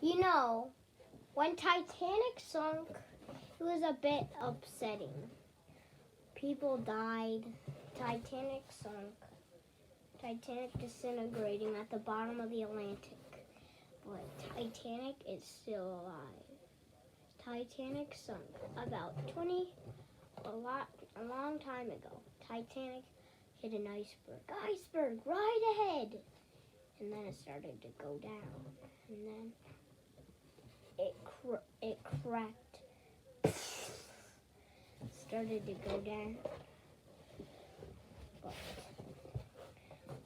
You know, when Titanic sunk, it was a bit upsetting. People died. Titanic sunk. Titanic disintegrating at the bottom of the Atlantic. But Titanic is still alive. Titanic sunk about a long time ago. Titanic hit an iceberg. Iceberg right ahead. And then it started to go down. And then it cracked. Started to go down. But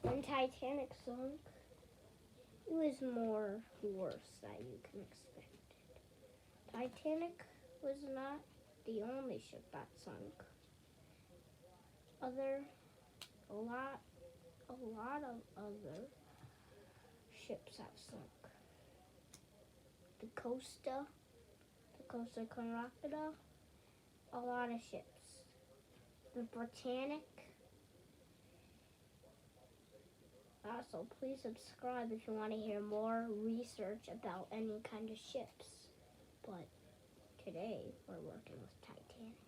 when Titanic sunk, it was more worse than you can expect. Titanic was not the only ship that sunk. A lot of other ships have sunk. The Costa Concordia, a lot of ships. The Britannic. Also, please subscribe if you want to hear more research about any kind of ships. But today, we're working with Titanic.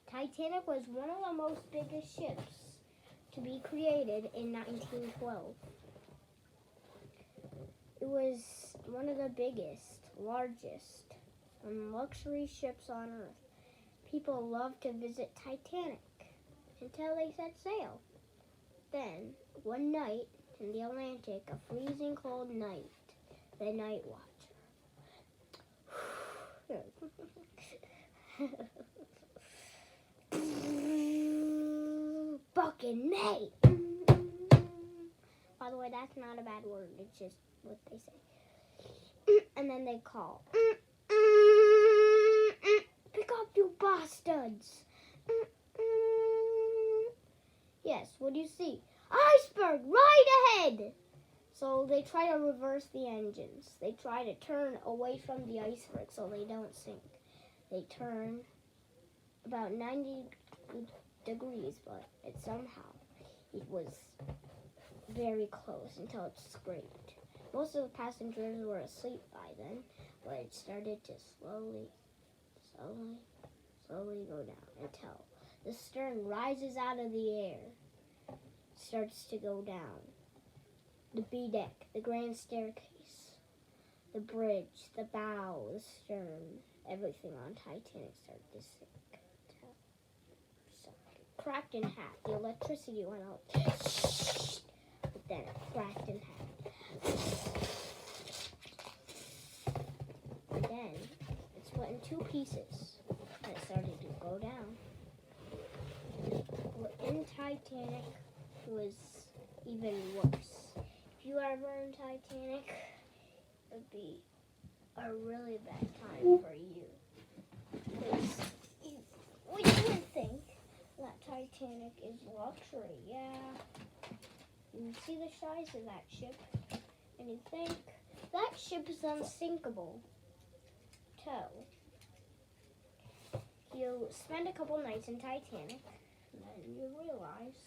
Titanic was one of the most biggest ships to be created in 1912. It was one of the biggest, largest, and luxury ships on Earth. People loved to visit Titanic until they set sail. Then, one night in the Atlantic, a freezing cold night, the night watcher. Fucking mate. By the way, that's not a bad word. It's just what they say. And then they call. Pick up, you bastards. Yes, what do you see? Iceberg right ahead. So they try to reverse the engines. They try to turn away from the iceberg so they don't sink. They turn about 90 degrees, but it was very close until it scraped. Most of the passengers were asleep by then, but it started to slowly go down until the stern rises out of the air, starts to go down. The B deck, the grand staircase, the bridge, the bow, the stern, everything on Titanic started to sink. Cracked in half. The electricity went out. But then it cracked in half. And then it split in two pieces. And it started to go down. In Titanic was even worse. If you ever in Titanic, it would be a really bad time for you. Because you would think that Titanic is luxury, yeah. You see the size of that ship, and you think that ship is unsinkable. Till you spend a couple nights in Titanic, and then you realize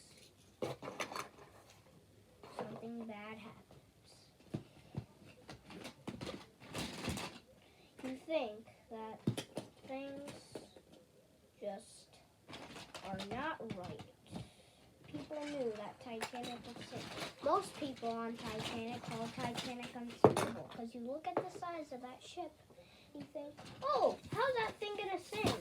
something bad happens. You think that things just are not right. People knew that Titanic would sink. Most people on Titanic call Titanic unsinkable because you look at the size of that ship, you think, oh, how's that thing gonna sink?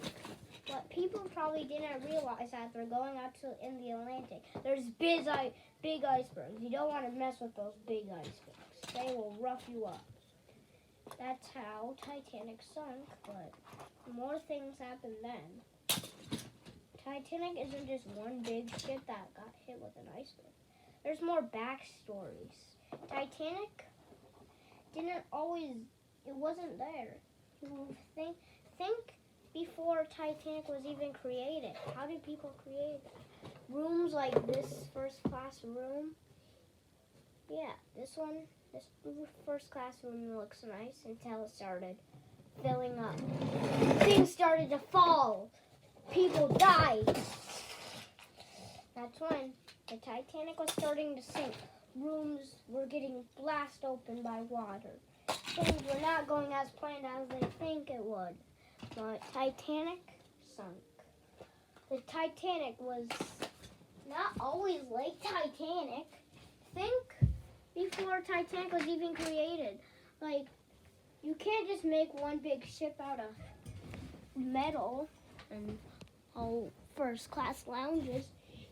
But people probably didn't realize that they're going out in the Atlantic. There's big icebergs. You don't want to mess with those big icebergs. They will rough you up. That's how Titanic sunk, but more things happened then. Titanic isn't just one big ship that got hit with an iceberg. There's more backstories. Titanic it wasn't there. Think before Titanic was even created. How did people create it? Rooms like this first class room. Yeah, this first class room looks nice until it started filling up. Things started to fall. People died. That's when the Titanic was starting to sink. Rooms were getting blasted open by water. things were not going as planned as they think it would. The Titanic sunk. The Titanic was not always like Titanic. Think before Titanic was even created. Like, you can't just make one big ship out of metal and all first-class lounges.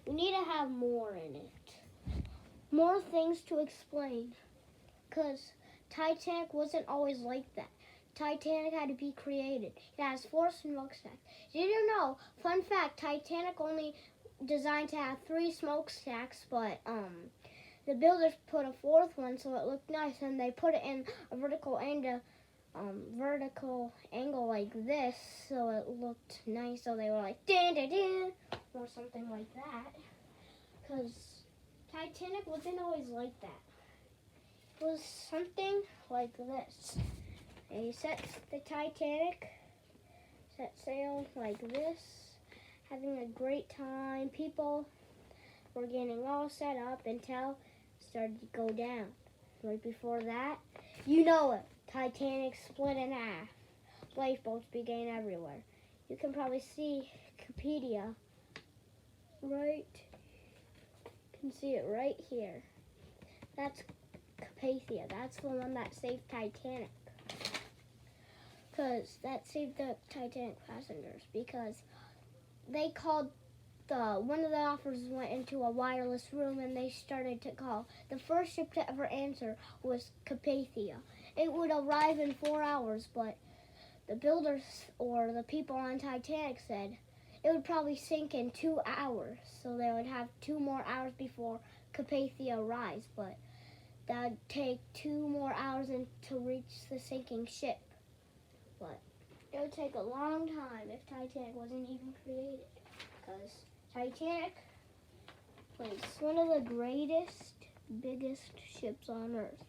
You need to have more in it. More things to explain. Because Titanic wasn't always like that. Titanic had to be created. It has 4 smokestacks. Did you know? Fun fact, Titanic only designed to have 3 smokestacks, but the builders put a 4th one so it looked nice, and they put it in a vertical angle like this, so it looked nice. So they were like, dun, dun, dun, or something like that. Because Titanic wasn't always like that. It was something like this. They set the Titanic, set sail like this, having a great time. People were getting all set up until it started to go down. Right before that, you know it, Titanic split in half. Lifeboats began everywhere. You can probably see Wikipedia, right? You can see it right here. That's Carpathia. That's the one that saved Titanic. Because that saved the Titanic passengers. Because they called one of the officers went into a wireless room and they started to call. The first ship to ever answer was Carpathia. It would arrive in 4 hours, but the builders or the people on Titanic said it would probably sink in 2 hours. So they would have 2 more hours before Carpathia arrives, but that would take 2 more hours to reach the sinking ship. But it would take a long time if Titanic wasn't even created. Because Titanic was one of the greatest, biggest ships on Earth.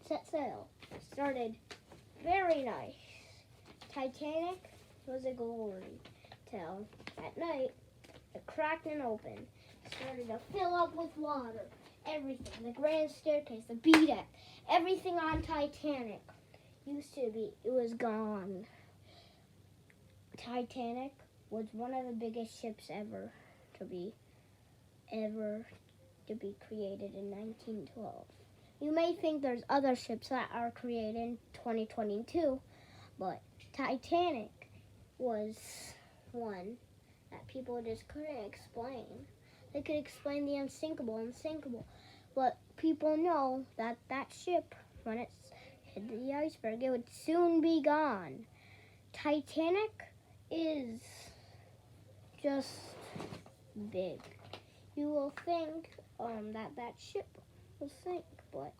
Set sail. Started very nice. Titanic was a glory. Till at night, it cracked and opened. Started to fill up with water. Everything. The grand staircase, the B-deck, everything on Titanic used to be, it was gone. Titanic was one of the biggest ships ever to be created in 1912. You may think there's other ships that are created in 2022, but Titanic was one that people just couldn't explain. They could explain the unsinkable, but people know that that ship, when it hit the iceberg, it would soon be gone. Titanic is just big. You will think that ship will sink, but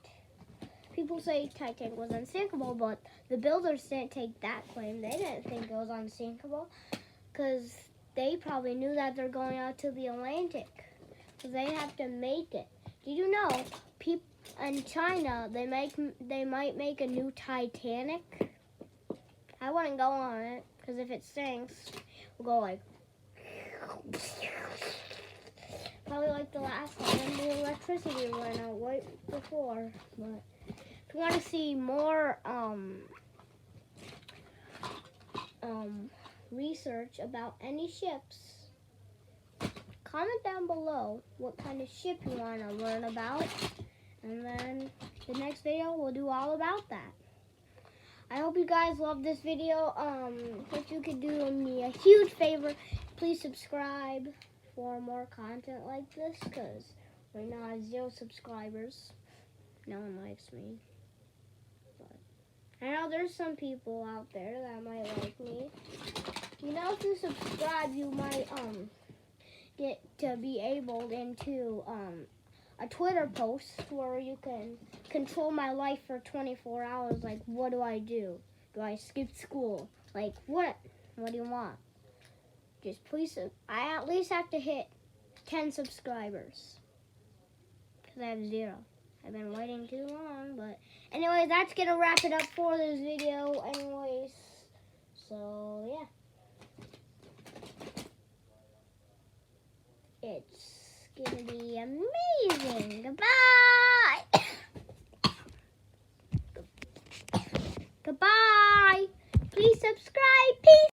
people say Titanic was unsinkable, but the builders didn't take that claim. They didn't think it was unsinkable because they probably knew that they're going out to the Atlantic. So they have to make it. Did you know people in China, they might make a new Titanic? I wouldn't go on it because if it sinks, we'll go like probably like the last one when the electricity went out right before. But if you want to see more research about any ships, comment down below what kind of ship you want to learn about, and then the next video we'll do all about that. I hope you guys love this video. If you could do me a huge favor, please subscribe for more content like this, because right now I have 0 subscribers. No one likes me. But I know there's some people out there that might like me. You know, if you subscribe, you might get to be able into a Twitter post where you can control my life for 24 hours. Like, what do I do? Do I skip school? Like, what? What do you want? Just please, I at least have to hit 10 subscribers. Because I have 0. I've been waiting too long, but anyway, that's going to wrap it up for this video anyways. So, yeah. It's going to be amazing. Goodbye! Peace.